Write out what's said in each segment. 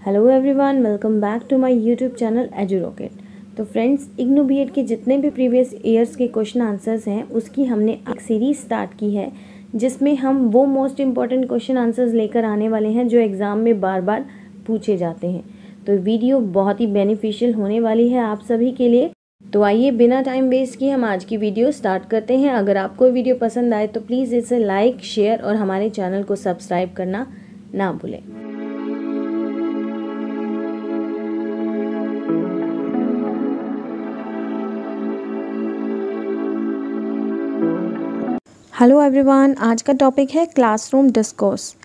Hello everyone, welcome back to my YouTube channel Edu Rocket. तो friends, IGNOU B Ed के जितने भी प्रीवियस ईयर्स के क्वेश्चन आंसर्स हैं उसकी हमने एक सीरीज स्टार्ट की है जिसमें हम वो मोस्ट इम्पॉर्टेंट क्वेश्चन आंसर्स लेकर आने वाले हैं जो एग्ज़ाम में बार बार पूछे जाते हैं। तो वीडियो बहुत ही बेनिफिशियल होने वाली है आप सभी के लिए। तो आइए बिना टाइम वेस्ट किए हम आज की वीडियो स्टार्ट करते हैं। अगर आपको वीडियो पसंद आए तो प्लीज़ इसे लाइक, शेयर और हमारे चैनल को सब्सक्राइब करना ना भूलें। हेलो एवरीवन, आज का टॉपिक है क्लासरूम डिस्कोर्स।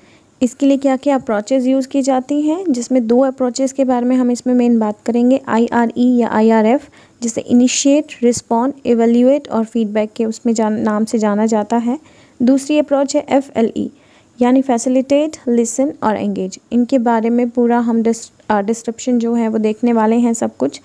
इसके लिए क्या क्या अप्रोचेज़ यूज़ की जाती हैं, जिसमें दो अप्रोचेज़ के बारे में हम इसमें मेन बात करेंगे, IRE या IRF, जिसे इनिशिएट, रिस्पॉन्ड, इवेल्युएट और फीडबैक के उसमें नाम से जाना जाता है। दूसरी अप्रोच है FLE यानी फैसिलिटेट, लिसन और एंगेज। इनके बारे में पूरा हम डिस्क्रिप्शन जो है वो देखने वाले हैं सब कुछ।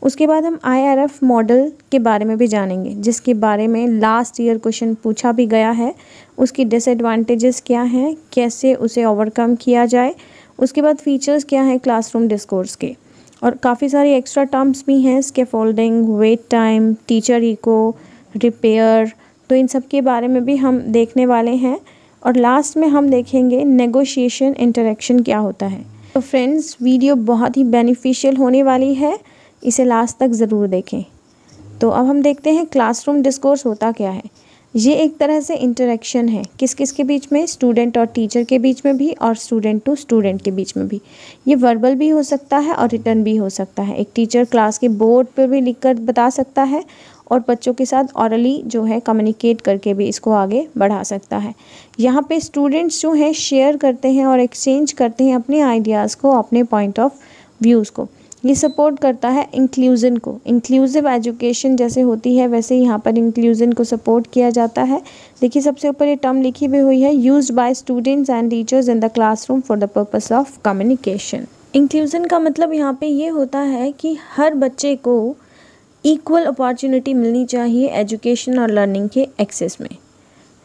उसके बाद हम IRF मॉडल के बारे में भी जानेंगे, जिसके बारे में लास्ट ईयर क्वेश्चन पूछा भी गया है। उसकी डिसएडवांटेजेस क्या हैं, कैसे उसे ओवरकम किया जाए। उसके बाद फीचर्स क्या हैं क्लासरूम डिस्कोर्स के, और काफ़ी सारी एक्स्ट्रा टर्म्स भी हैं, scaffolding, wait time, teacher echo, repair. तो इन सब के बारे में भी हम देखने वाले हैं। और लास्ट में हम देखेंगे नेगोशिएशन इंटरेक्शन क्या होता है। तो फ्रेंड्स, वीडियो बहुत ही बेनिफिशियल होने वाली है, इसे लास्ट तक ज़रूर देखें। तो अब हम देखते हैं क्लासरूम डिस्कोर्स होता क्या है। ये एक तरह से इंटरेक्शन है, किस किस के बीच में, स्टूडेंट और टीचर के बीच में भी और स्टूडेंट टू स्टूडेंट के बीच में भी। ये वर्बल भी हो सकता है और रिटर्न भी हो सकता है। एक टीचर क्लास के बोर्ड पर भी लिख कर बता सकता है और बच्चों के साथ ऑरली जो है कम्युनिकेट करके भी इसको आगे बढ़ा सकता है। यहाँ पे स्टूडेंट्स जो हैं शेयर करते हैं और एक्सचेंज करते हैं अपने आइडियाज़ को, अपने पॉइंट ऑफ व्यूज़ को। ये सपोर्ट करता है इंक्लूज़न को। इंक्लूसिव एजुकेशन जैसे होती है वैसे यहाँ पर इंक्लूज़न को सपोर्ट किया जाता है। देखिए सबसे ऊपर ये टर्म लिखी हुई हुई है, used by students and teachers in the classroom for the purpose of communication. Inclusion का मतलब यहाँ पे ये होता है कि हर बच्चे को इक्वल अपॉर्चुनिटी मिलनी चाहिए एजुकेशन और लर्निंग के एक्सेस में।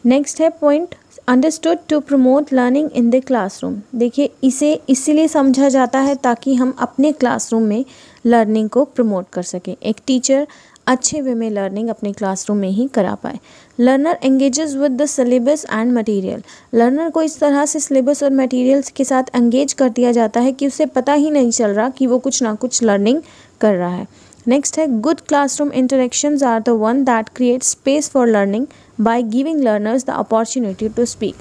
नेक्स्ट है point, understood to promote learning in the classroom. देखिए इसे इसीलिए समझा जाता है ताकि हम अपने क्लासरूम में लर्निंग को प्रमोट कर सकें। एक टीचर अच्छे वे में लर्निंग अपने क्लासरूम में ही करा पाए। Learner engages with the syllabus and material. Learner को इस तरह से सिलेबस और मटेरियल्स के साथ एंगेज कर दिया जाता है कि उसे पता ही नहीं चल रहा कि वो कुछ ना कुछ लर्निंग कर रहा है। नेक्स्ट है, good classroom interactions are the one that create space for learning by giving learners the opportunity to speak.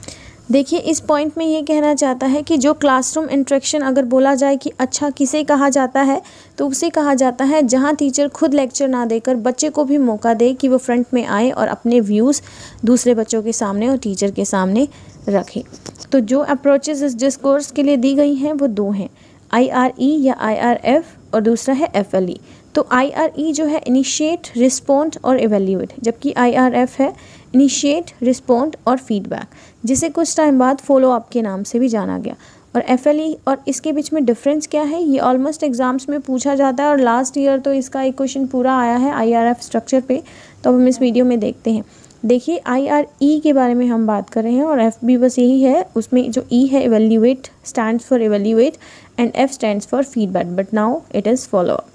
देखिए इस पॉइंट में ये कहना चाहता है कि जो क्लासरूम इंटरेक्शन अगर बोला जाए कि अच्छा किसे कहा जाता है, तो उसे कहा जाता है जहाँ टीचर खुद लेक्चर ना देकर बच्चे को भी मौका दे कि वो फ्रंट में आए और अपने व्यूज़ दूसरे बच्चों के सामने और टीचर के सामने रखे। तो जो अप्रोचेज़ इस डिस्कोर्स के लिए दी गई हैं वो दो हैं, IRE या IRF और दूसरा है FLE। तो IRE जो है इनिशिएट, रिस्पॉन्ड और इवेल्युएट, जबकि IRF है इनिशिएट, रिस्पॉन्ड और फीडबैक, जिसे कुछ टाइम बाद फॉलो अप के नाम से भी जाना गया। और FLE और इसके बीच में डिफरेंस क्या है, ये ऑलमोस्ट एग्जाम्स में पूछा जाता है और लास्ट ईयर तो इसका एक क्वेश्चन पूरा आया है IRF स्ट्रक्चर पे, तो अब हम इस वीडियो में देखते हैं। देखिए IRE के बारे में हम बात कर रहे हैं और F भी बस यही है, उसमें जो E है evaluate stands for evaluate and F stands for feedback, but now it is follow up.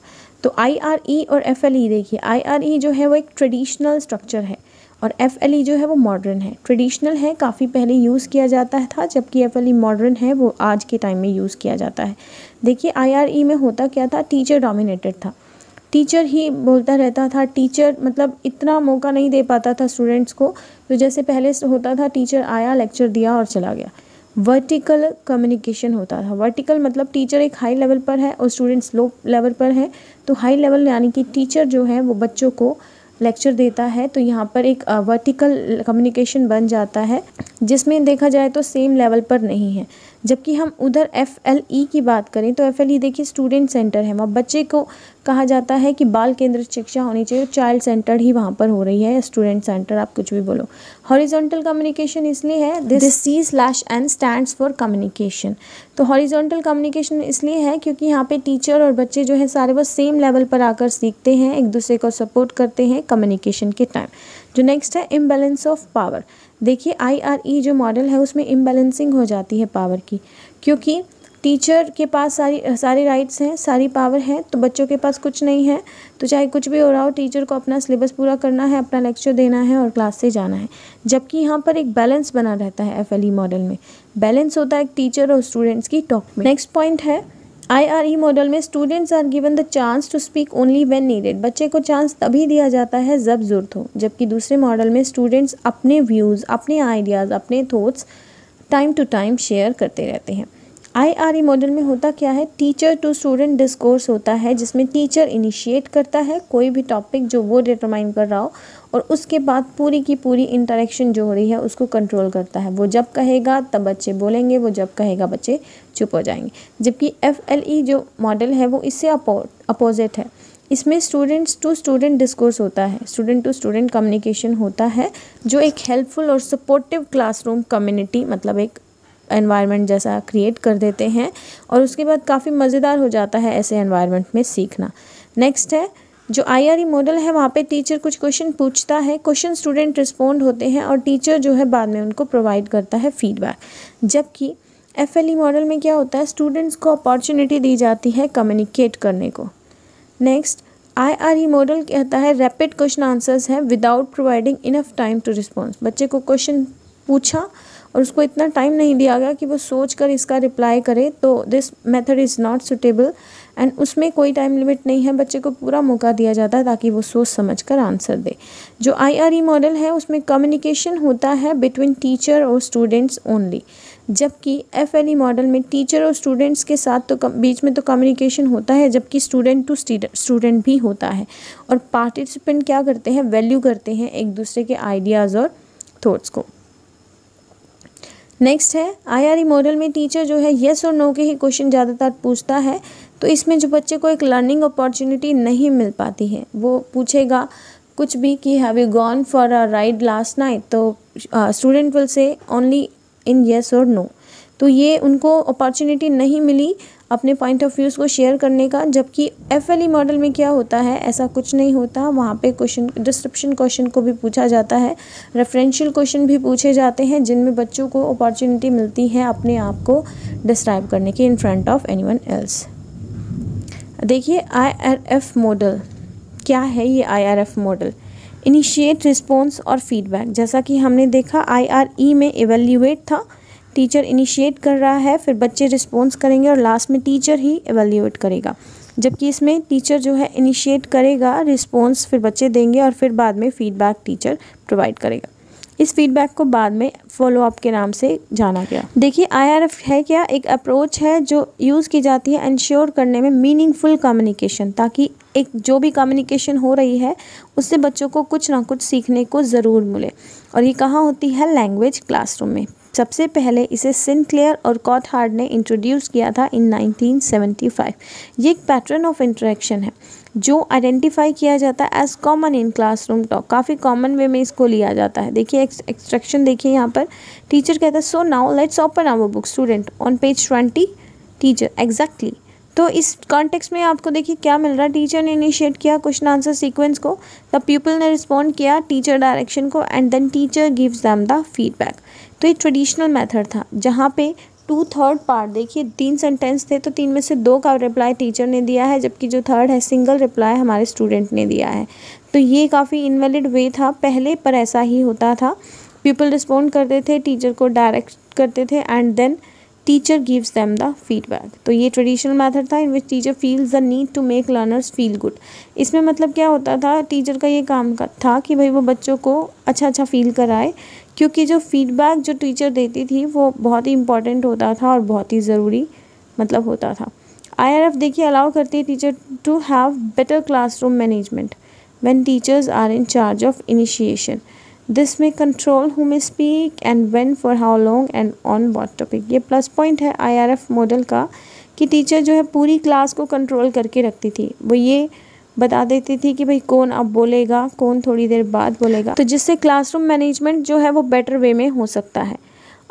तो IRE और FLE, देखिए IRE जो है वो एक ट्रेडिशनल स्ट्रक्चर है और FLE जो है वो मॉडर्न है। ट्रेडिशनल है, काफ़ी पहले यूज़ किया जाता था, जबकि FLE मॉडर्न है, वो आज के टाइम में यूज़ किया जाता है। देखिए IRE में होता क्या था, टीचर डोमिनेटेड था, टीचर ही बोलता रहता था। टीचर मतलब इतना मौका नहीं दे पाता था स्टूडेंट्स को। तो जैसे पहले होता था, टीचर आया, लेक्चर दिया और चला गया। वर्टिकल कम्युनिकेशन होता था। वर्टिकल मतलब टीचर एक हाई लेवल पर है और स्टूडेंट्स लो लेवल पर है। तो हाई लेवल यानी कि टीचर जो है वो बच्चों को लेक्चर देता है, तो यहाँ पर एक वर्टिकल कम्युनिकेशन बन जाता है, जिसमें देखा जाए तो सेम लेवल पर नहीं है। जबकि हम उधर FLE की बात करें तो FLE देखिए स्टूडेंट सेंटर है, वहाँ बच्चे को कहा जाता है कि बाल केंद्रित शिक्षा होनी चाहिए, चाइल्ड सेंटर ही वहाँ पर हो रही है, स्टूडेंट सेंटर आप कुछ भी बोलो। हॉरिजॉन्टल कम्युनिकेशन इसलिए है, this C/N stands for communication. तो हॉरिजॉन्टल कम्युनिकेशन इसलिए है क्योंकि यहाँ पे टीचर और बच्चे जो है सारे बस सेम लेवल पर आकर सीखते हैं, एक दूसरे को सपोर्ट करते हैं कम्युनिकेशन के टाइम। जो नेक्स्ट है इम्बैलेंस ऑफ पावर। देखिए IRE जो मॉडल है उसमें इम्बैलेंसिंग हो जाती है पावर की, क्योंकि टीचर के पास सारी राइट्स हैं, सारी पावर है, तो बच्चों के पास कुछ नहीं है। तो चाहे कुछ भी हो रहा हो, टीचर को अपना सिलेबस पूरा करना है, अपना लेक्चर देना है और क्लास से जाना है। जबकि यहाँ पर एक बैलेंस बना रहता है FLE मॉडल में, बैलेंस होता है टीचर और स्टूडेंट्स की टॉक में। नेक्स्ट पॉइंट है IRE मॉडल में students are given the chance to speak only when needed. बच्चे को चांस तभी दिया जाता है जब ज़रूरत हो। जबकि दूसरे मॉडल में स्टूडेंट्स अपने व्यूज़, अपने आइडियाज़, अपने thoughts time to time share करते रहते हैं। IRE मॉडल में होता क्या है, टीचर टू स्टूडेंट डिस्कोर्स होता है, जिसमें टीचर इनिशिएट करता है कोई भी टॉपिक जो वो डिटरमाइन कर रहा हो, और उसके बाद पूरी की पूरी इंटरेक्शन जो हो रही है उसको कंट्रोल करता है। वो जब कहेगा तब बच्चे बोलेंगे, वो जब कहेगा बच्चे चुप हो जाएंगे। जबकि FLE जो मॉडल है वो इससे अपोजिट है। इसमें स्टूडेंट्स टू स्टूडेंट डिस्कोर्स होता है, स्टूडेंट टू स्टूडेंट कम्युनिकेशन होता है, जो एक हेल्पफुल और सपोर्टिव क्लासरूम कम्युनिटी, मतलब एक एनवायरनमेंट जैसा क्रिएट कर देते हैं, और उसके बाद काफ़ी मज़ेदार हो जाता है ऐसे एनवायरनमेंट में सीखना। नेक्स्ट है जो IRE मॉडल है, वहाँ पे टीचर कुछ क्वेश्चन पूछता है, क्वेश्चन स्टूडेंट रिस्पोंड होते हैं और टीचर जो है बाद में उनको प्रोवाइड करता है फीडबैक। जबकि FLE मॉडल में क्या होता है, स्टूडेंट्स को अपॉर्चुनिटी दी जाती है कम्युनिकेट करने को। नेक्स्ट IRE मॉडल कहता है रैपिड क्वेश्चन आंसर्स है without providing enough time to response. बच्चे को क्वेश्चन पूछा और उसको इतना टाइम नहीं दिया गया कि वो सोच कर इसका रिप्लाई करे, तो this method is not suitable. And उसमें कोई टाइम लिमिट नहीं है, बच्चे को पूरा मौका दिया जाता है ताकि वो सोच समझ कर आंसर दे। जो IRE मॉडल है उसमें कम्युनिकेशन होता है बिटवीन टीचर और स्टूडेंट्स ओनली। जबकि FLE मॉडल में टीचर और स्टूडेंट्स के साथ तो बीच में तो कम्युनिकेशन होता है, जबकि स्टूडेंट टू स्टूडेंट भी होता है, और पार्टिसिपेंट क्या करते हैं, वैल्यू करते हैं एक दूसरे के आइडियाज़ और थॉट्स को। नेक्स्ट है IRE मॉडल में टीचर जो है येस और नो के ही क्वेश्चन ज़्यादातर पूछता है, तो इसमें जो बच्चे को एक लर्निंग अपॉर्चुनिटी नहीं मिल पाती है। वो पूछेगा कुछ भी कि have you gone for a ride last night, तो student will say only in yes और नो। तो ये उनको अपॉर्चुनिटी नहीं मिली अपने पॉइंट ऑफ व्यूज़ को शेयर करने का। जबकि FLE मॉडल में क्या होता है, ऐसा कुछ नहीं होता। वहाँ पे क्वेश्चन डिस्क्रिप्शन क्वेश्चन को भी पूछा जाता है, रेफरेंशियल क्वेश्चन भी पूछे जाते हैं, जिनमें बच्चों को अपॉर्चुनिटी मिलती है अपने आप को डिस्क्राइब करने की in front of anyone else. देखिए IRF मॉडल क्या है। ये IRF मॉडल इनिशिएट, रिस्पॉन्स और फीडबैक। जैसा कि हमने देखा IRE में इवेल्यूएट था, टीचर इनिशिएट कर रहा है, फिर बच्चे रिस्पॉन्स करेंगे और लास्ट में टीचर ही इवेल्यूएट करेगा। जबकि इसमें टीचर जो है इनिशिएट करेगा, रिस्पॉन्स फिर बच्चे देंगे और फिर बाद में फीडबैक टीचर प्रोवाइड करेगा। इस फीडबैक को बाद में फॉलो अप के नाम से जाना गया। देखिए IRF है क्या, एक अप्रोच है जो यूज़ की जाती है इंश्योर करने में मीनिंगफुल कम्युनिकेशन, ताकि एक जो भी कम्युनिकेशन हो रही है उससे बच्चों को कुछ ना कुछ सीखने को ज़रूर मिले। और ये कहाँ होती है, लैंग्वेज क्लासरूम में। सबसे पहले इसे सिनक्लेयर और कॉटहार्ड ने इंट्रोड्यूस किया था इन 1975। ये एक पैटर्न ऑफ इंटरेक्शन है जो आइडेंटिफाई किया जाता है as common in classroom talk. काफ़ी कॉमन वे में इसको लिया जाता है। देखिए एक्सट्रैक्शन देखिए यहाँ पर, टीचर कहता है so now let's open our book student on page 20। Teacher exactly. तो इस कॉन्टेक्स्ट में आपको देखिए क्या मिल रहा है, टीचर ने इनिशिएट किया क्वेश्चन आंसर सीक्वेंस को, द पीपल ने रिस्पॉन्ड किया टीचर डायरेक्शन को, and then teacher gives them the feedback. तो ये ट्रेडिशनल मेथड था जहाँ पे 2/3 पार्ट, देखिए 3 सेंटेंस थे तो 3 में से 2 का रिप्लाई टीचर ने दिया है, जबकि जो थर्ड है सिंगल रिप्लाई हमारे स्टूडेंट ने दिया है। तो ये काफ़ी इनवैलिड वे था पहले, पर ऐसा ही होता था। पीपल रिस्पॉन्ड करते थे, टीचर को डायरेक्ट करते थे, and then teacher gives them the feedback. तो ये ट्रेडिशनल मेथड था in which teacher feels the need to make learners feel good. इसमें मतलब क्या होता था, टीचर का ये काम था कि भाई वो बच्चों को अच्छा फील कराए, क्योंकि जो फीडबैक जो टीचर देती थी वो बहुत ही इंपॉर्टेंट होता था और बहुत ही ज़रूरी मतलब होता था। IRF देखिए अलाउ करती है teacher to have better classroom management when teachers are in charge of initiation. This में control who may speak and when, for how long and on what topic. ये प्लस पॉइंट है IRF model का कि teacher जो है पूरी class को control करके रखती थी। वो ये बता देती थी कि भाई कौन अब बोलेगा, कौन थोड़ी देर बाद बोलेगा, तो जिससे क्लासरूम मैनेजमेंट जो है वो बेटर वे में हो सकता है।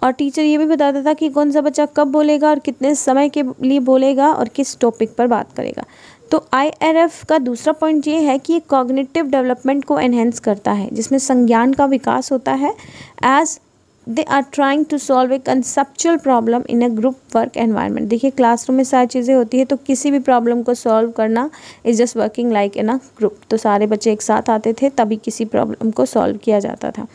और टीचर ये भी बताता था कि कौन सा बच्चा कब बोलेगा और कितने समय के लिए बोलेगा और किस टॉपिक पर बात करेगा। तो IRF का दूसरा पॉइंट ये है कि ये कॉग्निटिव डेवलपमेंट को एनहेंस करता है, जिसमें संज्ञान का विकास होता है as they are trying to solve a conceptual problem in a group work environment. देखिए क्लासरूम में सारी चीज़ें होती है, तो किसी भी प्रॉब्लम को सॉल्व करना is just working like in a group. तो सारे बच्चे एक साथ आते थे तभी किसी प्रॉब्लम को सॉल्व किया जाता था।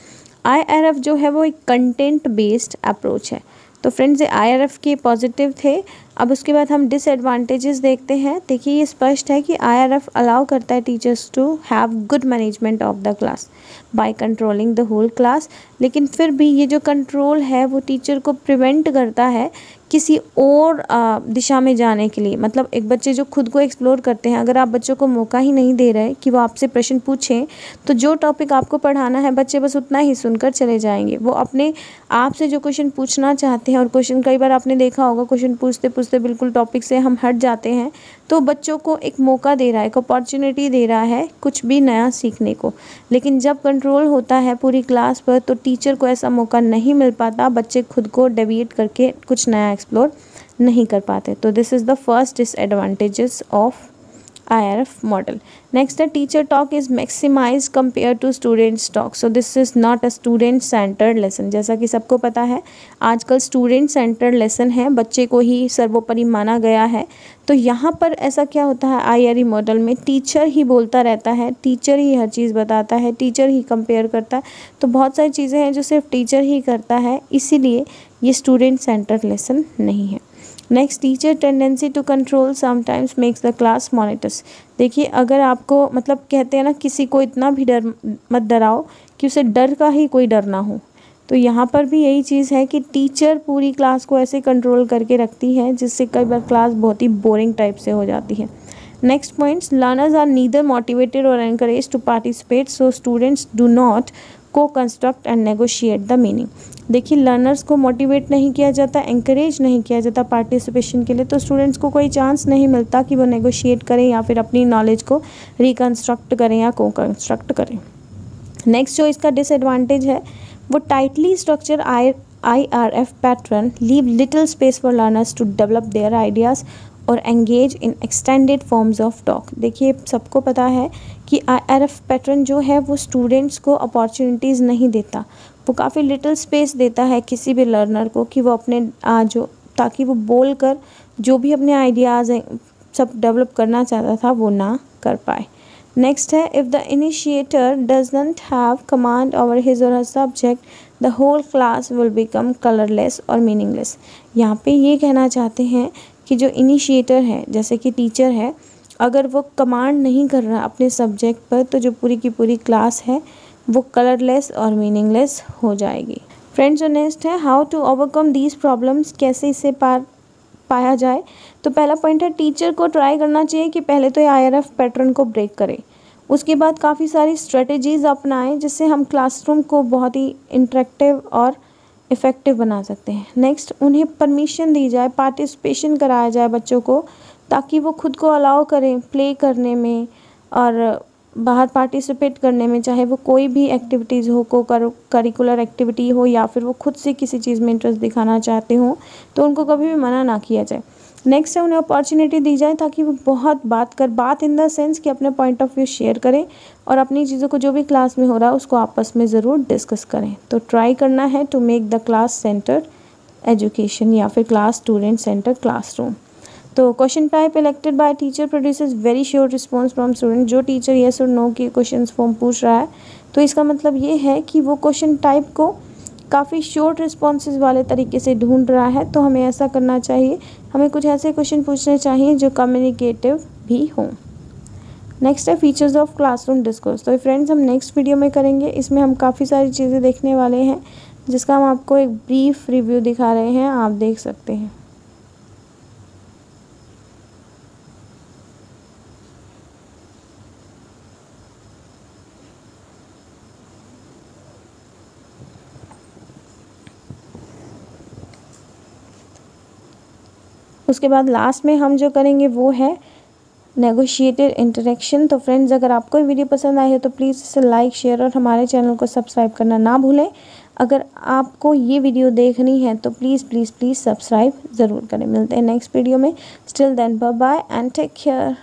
IRF जो है वो एक कंटेंट बेस्ड अप्रोच है। तो फ्रेंड्स ये IRF के पॉजिटिव थे। अब उसके बाद हम डिसएडवांटेजेस देखते हैं। देखिए ये स्पष्ट है कि IRF अलाउ करता है teachers to have good management of the class by controlling the whole class, लेकिन फिर भी ये जो कंट्रोल है वो टीचर को प्रिवेंट करता है किसी और दिशा में जाने के लिए। मतलब एक बच्चे जो खुद को एक्सप्लोर करते हैं, अगर आप बच्चों को मौका ही नहीं दे रहे कि वो आपसे प्रश्न पूछें, तो जो टॉपिक आपको पढ़ाना है बच्चे बस उतना ही सुनकर चले जाएंगे। वो अपने आप से जो क्वेश्चन पूछना चाहते हैं, और क्वेश्चन कई बार आपने देखा होगा क्वेश्चन पूछते पूछते बिल्कुल टॉपिक से हम हट जाते हैं, तो बच्चों को एक मौका दे रहा है, एक अपॉर्चुनिटी दे रहा है कुछ भी नया सीखने को। लेकिन जब कंट्रोल होता है पूरी क्लास पर तो टीचर को ऐसा मौका नहीं मिल पाता, बच्चे खुद को डेविएट करके कुछ नया एक्सप्लोर नहीं कर पाते। तो this is the first disadvantages of IRF model. Next, the teacher talk is maximized compared to students talk. So this is not a student centered lesson. जैसा कि सबको पता है आजकल student centered lesson है, बच्चे को ही सर्वोपरि माना गया है। तो यहाँ पर ऐसा क्या होता है IRE मॉडल में, टीचर ही बोलता रहता है, टीचर ही हर चीज़ बताता है, टीचर ही कंपेयर करता है। तो बहुत सारी चीज़ें हैं जो सिर्फ टीचर ही करता है, इसीलिए ये स्टूडेंट सेंटर्ड लेसन नहीं है। Next, teacher tendency to control sometimes makes the class monitors. देखिए अगर आपको मतलब कहते हैं ना किसी को इतना भी डर मत डराओ कि उसे डर का ही कोई डर ना हो, तो यहाँ पर भी यही चीज़ है कि टीचर पूरी क्लास को ऐसे कंट्रोल करके रखती है जिससे कई बार क्लास बहुत ही बोरिंग टाइप से हो जाती है। Next points, learners are neither motivated और encourage to participate, so students do not को construct and negotiate the meaning. देखिए लर्नर्स को मोटिवेट नहीं किया जाता, एंकरेज नहीं किया जाता पार्टिसिपेशन के लिए, तो स्टूडेंट्स को कोई चांस नहीं मिलता कि वो नेगोशिएट करें या फिर अपनी नॉलेज को रिकन्स्ट्रक्ट करें या को कंस्ट्रक्ट करें। नेक्स्ट जो इसका डिसएडवांटेज है वो tightly structure IRF pattern leave little space for learners to develop their ideas और engage in extended forms of talk. देखिए सबको पता है कि IRF पैटर्न जो है वो स्टूडेंट्स को अपॉर्चुनिटीज़ नहीं देता, वो काफ़ी लिटिल स्पेस देता है किसी भी लर्नर को कि वो अपने ताकि वो बोल कर जो भी अपने आइडियाज़ सब डेवलप करना चाहता था वो ना कर पाए। नेक्स्ट है, if the initiator doesn't have command over his or her subject the whole class will become colourless और मीनिंगलेस। यहाँ पे ये कहना चाहते हैं कि जो इनिशिएटर है जैसे कि टीचर है, अगर वो कमांड नहीं कर रहा अपने सब्जेक्ट पर तो जो पूरी की पूरी क्लास है वो कलरलेस और मीनिंगलेस हो जाएगी। फ्रेंड्स जो नेक्स्ट है, how to overcome these problems, कैसे इससे पाया जाए। तो पहला पॉइंट है टीचर को ट्राई करना चाहिए कि पहले तो IRF पैटर्न को ब्रेक करें, उसके बाद काफ़ी सारी स्ट्रेटजीज़ अपनाएं जिससे हम क्लासरूम को बहुत ही इंटरेक्टिव और इफ़ेक्टिव बना सकते हैं। नेक्स्ट, उन्हें परमिशन दी जाए, पार्टिसिपेशन कराया जाए बच्चों को, ताकि वो खुद को अलाउ करें प्ले करने में और बाहर पार्टिसिपेट करने में, चाहे वो कोई भी एक्टिविटीज़ हो, को करिकुलर एक्टिविटी हो या फिर वो खुद से किसी चीज़ में इंटरेस्ट दिखाना चाहते हो, तो उनको कभी भी मना ना किया जाए। नेक्स्ट है, उन्हें अपॉर्चुनिटी दी जाए ताकि वो बहुत बात इन द सेंस कि अपने पॉइंट ऑफ व्यू शेयर करें और अपनी चीज़ों को जो भी क्लास में हो रहा है उसको आपस में ज़रूर डिस्कस करें। तो ट्राई करना है to make the class centred education या फिर क्लास स्टूडेंट सेंटर क्लासरूम। तो question type elected by teacher produces very sure response from student. जो टीचर येस और नो के क्वेश्चन फॉर्म पूछ रहा है तो इसका मतलब ये है कि वो क्वेश्चन टाइप को काफ़ी शॉर्ट रिस्पॉन्सेज वाले तरीके से ढूंढ रहा है। तो हमें ऐसा करना चाहिए, हमें कुछ ऐसे क्वेश्चन पूछने चाहिए जो कम्युनिकेटिव भी हों। नेक्स्ट है फीचर्स ऑफ क्लासरूम डिस्कोर्स। तो फ्रेंड्स हम नेक्स्ट वीडियो में करेंगे, इसमें हम काफ़ी सारी चीज़ें देखने वाले हैं जिसका हम आपको एक ब्रीफ रिव्यू दिखा रहे हैं, आप देख सकते हैं। उसके बाद लास्ट में हम जो करेंगे वो है नेगोशिएटेड इंटरेक्शन। तो फ्रेंड्स अगर आपको ये वीडियो पसंद आई है तो प्लीज़ इसे लाइक शेयर और हमारे चैनल को सब्सक्राइब करना ना भूलें। अगर आपको ये वीडियो देखनी है तो प्लीज़ सब्सक्राइब ज़रूर करें। मिलते हैं नेक्स्ट वीडियो में। Till then bye bye and take care.